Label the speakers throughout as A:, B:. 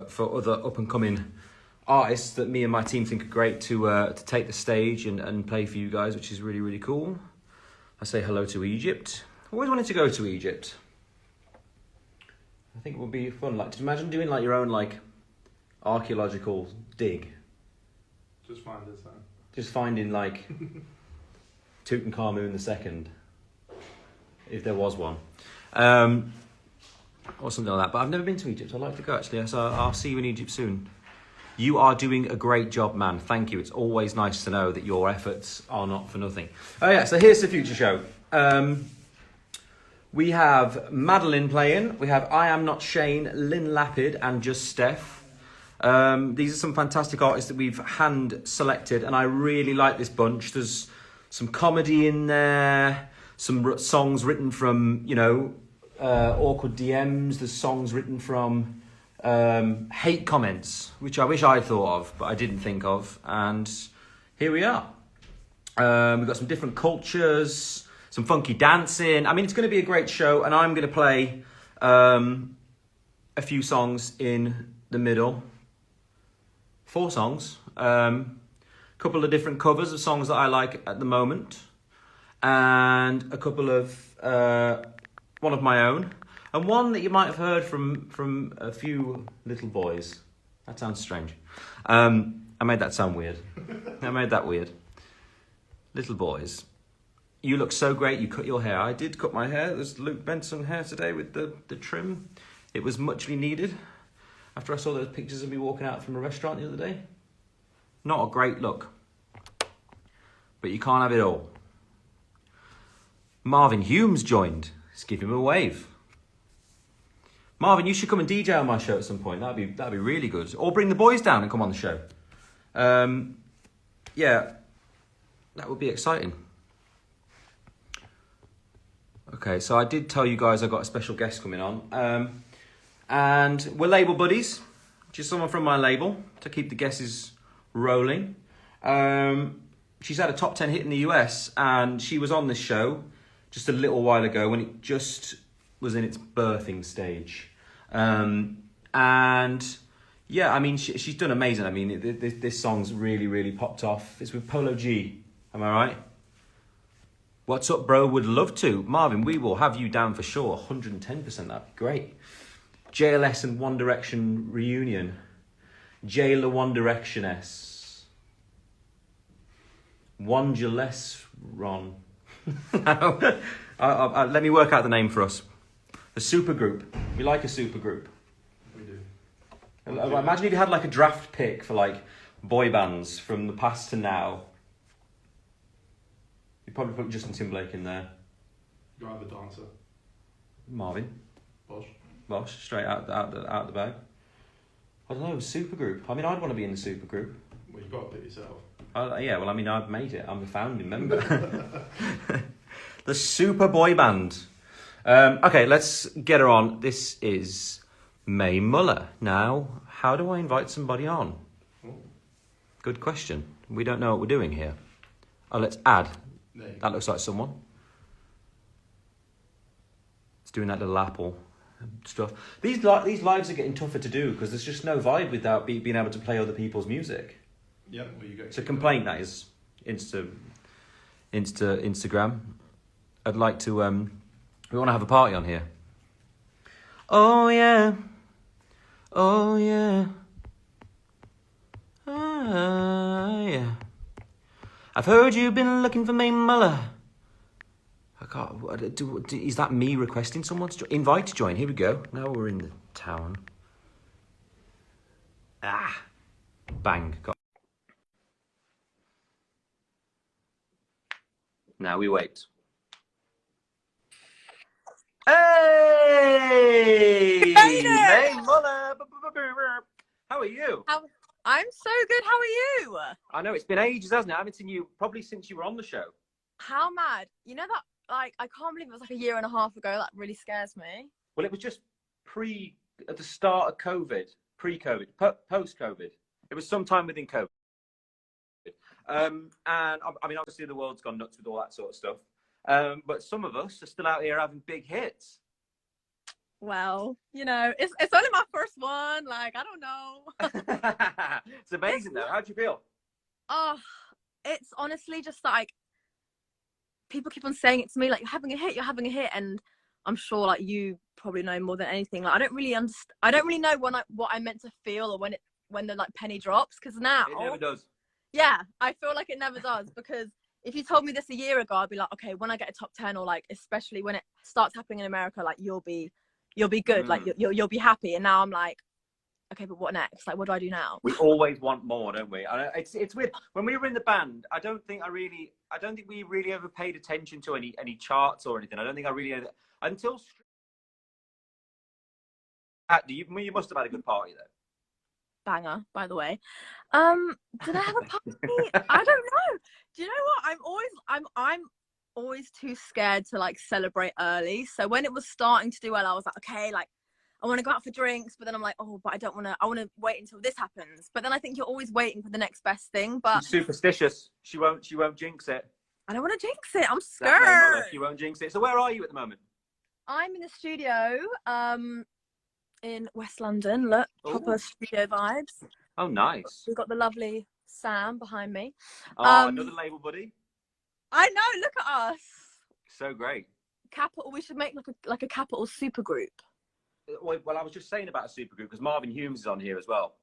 A: for other up and coming artists that me and my team think are great to take the stage and play for you guys, which is really, really cool. I say hello to Egypt. Always wanted to go to Egypt. I think it would be fun. Like, just imagine doing like your own like archaeological dig.
B: Just find this then.
A: Just finding like Tutankhamun II, if there was one, or something like that. But I've never been to Egypt. I'd like to go actually. So I'll see you in Egypt soon. You are doing a great job, man. Thank you. It's always nice to know that your efforts are not for nothing. Oh yeah, so here's the future show. We have Madeline playing. We have I Am Not Shane, Lynn Lapid, and Just Steph. These are some fantastic artists that we've hand selected, and I really like this bunch. There's some comedy in there, some songs written from, you know, awkward DMs. There's songs written from hate comments, which I wish I thought of, but I didn't think of. And here we are. We've got some different cultures, some funky dancing. I mean, it's going to be a great show, and I'm going to play a few songs in the middle. 4 songs. Couple of different covers of songs that I like at the moment, and a couple of one of my own, and one that you might have heard from a few little boys. That sounds strange. I made that sound weird. I made that weird. Little boys, you look so great. You cut your hair. I did cut my hair. There's Luke Benson hair today with the trim. It was muchly needed. After I saw those pictures of me walking out from a restaurant the other day. Not a great look. But you can't have it all. Marvin Humes joined. Let's give him a wave. Marvin, you should come and DJ on my show at some point. That'd be really good. Or bring the boys down and come on the show. Yeah, that would be exciting. Okay, so I did tell you guys I got a special guest coming on. And we're label buddies, just someone from my label to keep the guesses rolling. She's had a top 10 hit in the US, and she was on this show just a little while ago when it just was in its birthing stage. And yeah, I mean, she's done amazing. I mean, this song's really, really popped off. It's with Polo G, am I right? What's up, bro? Would love to. Marvin, we will have you down for sure. 110%, that'd be great. JLS and One Direction reunion. Jailer One Direction S. One Gillespie Ron. Let me work out the name for us. The supergroup. We like a supergroup.
B: We do.
A: Imagine if you had like a draft pick for like boy bands from the past to now. You'd probably put Justin Timberlake in there.
B: Guy the dancer.
A: Marvin.
B: Bosh.
A: Straight out the bag. I don't know, supergroup. I mean, I'd want to be in the supergroup.
B: Well, you've got to pick yourself.
A: Yeah, well, I mean, I've made it. I'm a founding member. The super boy band. Okay, let's get her on. This is Mae Muller. Now, how do I invite somebody on?
B: Oh.
A: Good question. We don't know what we're doing here. Oh, let's add.
B: That
A: That looks like someone. It's doing that little apple stuff. These lives are getting tougher to do because there's just no vibe without being able to play other people's music.
B: Yeah, well, you go.
A: It's a complaint that is Instagram. I'd like to we want to have a party on here. Oh yeah. Oh yeah. Yeah. I've heard you've been looking for Mae Muller. I can't. Is that me requesting someone to invite to join? Here we go. Now we're in the town. Bang. Now we wait. Hey! Mae Muller! How are you?
C: I'm so good. How are you?
A: I know it's been ages, hasn't it? I haven't seen you probably since you were on the show.
C: How mad? You know that, like, I can't believe it was like a year and a half ago. That really scares me.
A: Well, it was just at the start of COVID, pre-COVID, post-COVID. It was sometime within COVID. And I mean, obviously the world's gone nuts with all that sort of stuff. But some of us are still out here having big hits.
C: Well, you know, it's only my first one. Like, I don't know.
A: It's amazing though. How do you feel?
C: Oh, it's honestly just like people keep on saying it to me, like you're having a hit, you're having a hit, and I'm sure like you probably know more than anything. Like I don't really understand. I don't really know what I meant to feel or when the like penny drops, because now
A: It never does.
C: yeah, I feel like it never does, because if you told me this a year ago, I'd be like, okay, when I get a top 10, or like especially when it starts happening in America, like you'll be good, like you'll be happy. And now I'm like, okay, but what next? Like, what do I do now?
A: We always want more, don't we? It's weird. When we were in the band, I don't think we really ever paid attention to any charts or anything. I don't think I really until you must have had a good party though.
C: Banger, by the way. Did I have a party? I don't know. Do you know what? I'm always too scared to like celebrate early. So when it was starting to do well, I was like, okay, like I want to go out for drinks, but then I'm like, oh, but I want to wait until this happens. But then I think you're always waiting for the next best thing. But
A: she's superstitious. She won't jinx it.
C: I don't want to jinx it. I'm scared.
A: She won't jinx it. So where are you at the moment?
C: I'm in the studio, in West London. Look, proper studio vibes.
A: Oh, nice.
C: We've got the lovely Sam behind me.
A: Oh, another label buddy.
C: I know. Look at us.
A: So great.
C: Capital. We should make like a Capital super group.
A: Well, I was just saying about a super group because Marvin Humes is on here as well,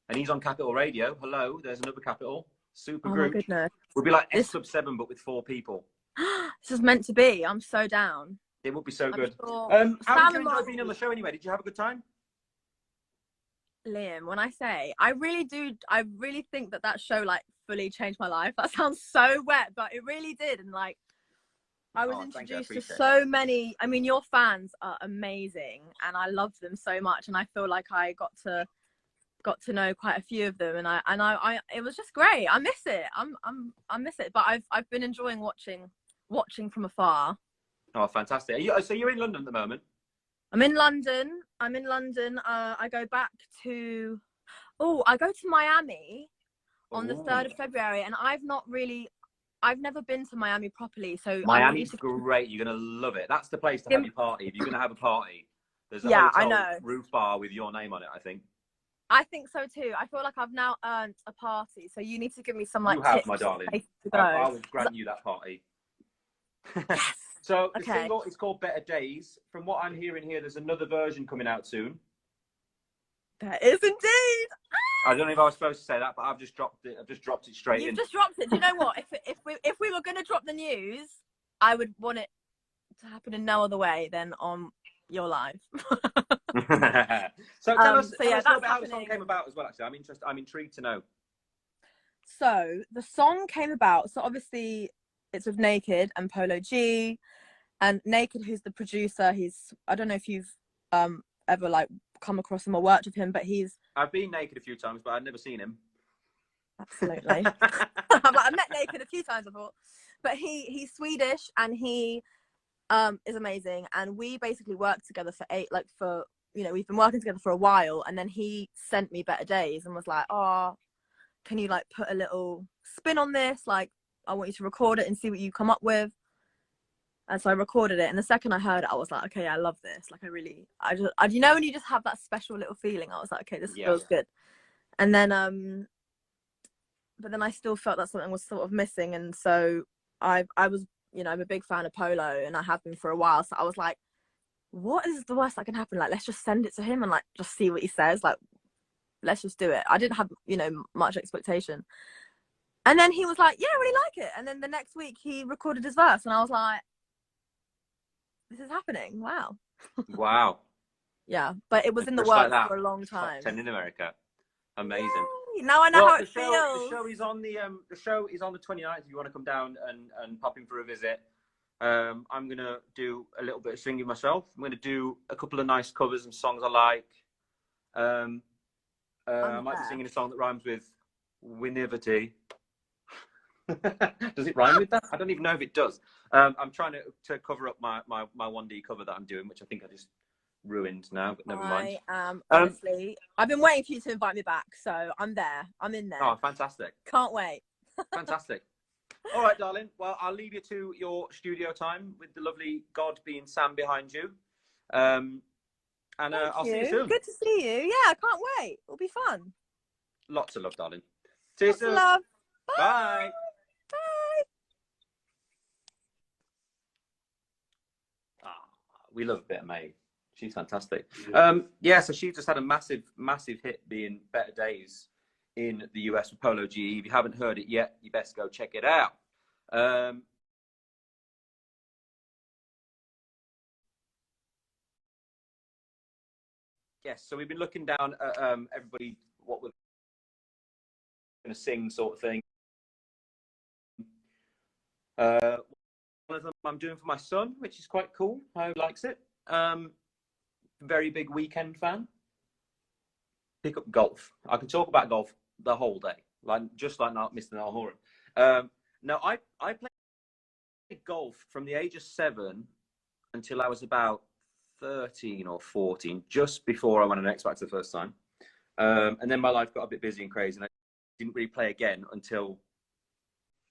A: and he's on Capital Radio. Hello, there's another Capital super group.
C: Oh my goodness.
A: We'll be like S Club 7, but with 4 people.
C: This is meant to be. I'm so down.
A: It would be so good.
C: Sure.
A: How did you enjoy being on the show anyway? Did you have a good time?
C: Liam, when I say I really think that show like fully changed my life. That sounds so wet, but it really did. And like I was introduced to so many. I mean, your fans are amazing, and I love them so much. And I feel like I got to know quite a few of them, and I it was just great. I miss it. I miss it. But I've been enjoying watching from afar.
A: Oh, fantastic! So you're in London at the moment?
C: I'm in London. I go back to I go to Miami on the 3rd of February, and I've never been to Miami properly. So
A: Miami's great. You're gonna love it. That's the place to have your party. If you're gonna have a party, there's a hotel roof bar with your name on it, I think.
C: I think so too. I feel like I've now earned a party, so you need to give me some like
A: you have,
C: tips
A: my darling.
C: to go.
A: I will grant you that party.
C: Yes.
A: So the single is called Better Days. From what I'm hearing here, there's another version coming out soon.
C: There is indeed.
A: I don't know if I was supposed to say that, but I've just dropped it. I've just dropped it straight in.
C: You've just dropped it. Do you know what? If we were going to drop the news, I would want it to happen in no other way than on your live.
A: So tell us a little bit how the song came about as well. Actually, I'm intrigued to know.
C: So the song came about. So obviously, it's with Naked and Polo G, and Naked, who's the producer. I don't know if you've ever like come across him or worked with him, but
A: I've been Naked a few times, but I've never seen him.
C: Absolutely. I've met Naked a few times before, but he's Swedish, and he is amazing. And we basically worked together we've been working together for a while, and then he sent me Better Days and was like, oh, can you like put a little spin on this? Like, I want you to record it and see what you come up with. And so I recorded it, and the second I heard it, I was like, okay, I love this. Like, you know, when you just have that special little feeling, I was like, okay, this feels good. And then, but then I still felt that something was sort of missing. And so I was, I'm a big fan of Polo, and I have been for a while. So I was like, what is the worst that can happen? Like, let's just send it to him and like, just see what he says. Like, let's just do it. I didn't have, much expectation. And then he was like, yeah, I really like it. And then the next week he recorded his verse, and I was like, this is happening. Wow.
A: Wow.
C: Yeah, but it was in the works for a long time.
A: Top 10 in America. Amazing.
C: Yay. Now I know how it feels.
A: The show is on the 29th. If you want to come down and pop in for a visit, I'm gonna do a little bit of singing myself. I'm gonna do a couple of nice covers and songs I like. I might be singing a song that rhymes with Winivity. Does it rhyme with that? I don't even know if it does. I'm trying to cover up my 1D cover that I'm doing, which I think I just ruined now, but never mind.
C: Honestly, I've been waiting for you to invite me back, so I'm there. I'm in there.
A: Oh, fantastic.
C: Can't wait.
A: Fantastic. All right, darling. Well, I'll leave you to your studio time with the lovely God being Sam behind you. And
C: Thank
A: I'll see you soon.
C: Good to see you. Yeah, I can't wait. It'll be fun.
A: Lots of love, darling. See you
C: Lots
A: soon.
C: of love. Bye.
A: Bye.
C: Bye.
A: We love a bit of May. She's fantastic.
B: Yeah.
A: So she just had a massive, massive hit being Better Days in the US with Polo GE. If you haven't heard it yet, you best go check it out. Yes, so we've been looking down at everybody, what we're going to sing sort of thing. One of them I'm doing for my son, which is quite cool. I hope he likes it. Very big Weekend fan. Pick up golf. I can talk about golf the whole day, just like Mr. Niall Horan. No, I played golf from the age of 7 until I was about 13 or 14, just before I went on X Factor the first time. And then my life got a bit busy and crazy, and I didn't really play again until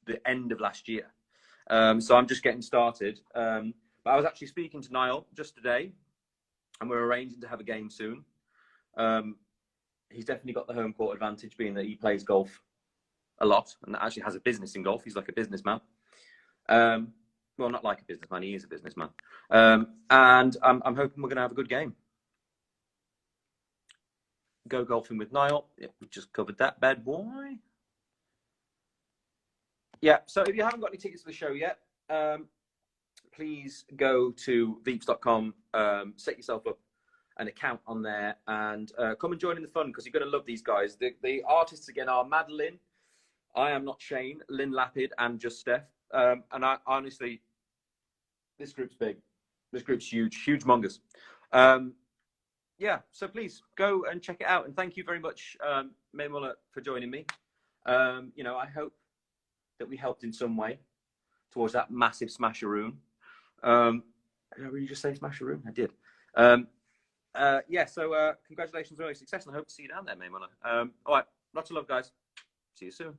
A: the end of last year. So I'm just getting started. But I was actually speaking to Niall just today, and we're arranging to have a game soon. He's definitely got the home court advantage, being that he plays golf a lot and actually has a business in golf. He's like a businessman. Well, not like a businessman, he is a businessman. And I'm hoping we're going to have a good game. Go golfing with Niall. Yep, we just covered that bad boy. Yeah, so if you haven't got any tickets to the show yet, please go to veeps.com, set yourself up an account on there, and come and join in the fun, because you're going to love these guys. The artists again are Madeline, I Am Not Shane, Lynn Lapid, and Just Steph. And I honestly, this group's big. This group's huge, huge mongers. Yeah, so please go and check it out. And thank you very much, May Muller, for joining me. You know, I hope that we helped in some way towards that massive smasheroon. Did I really just say smasheroon? I did. Yeah, so congratulations on your success, and I hope to see you down there, May Muller. All right, lots of love, guys. See you soon.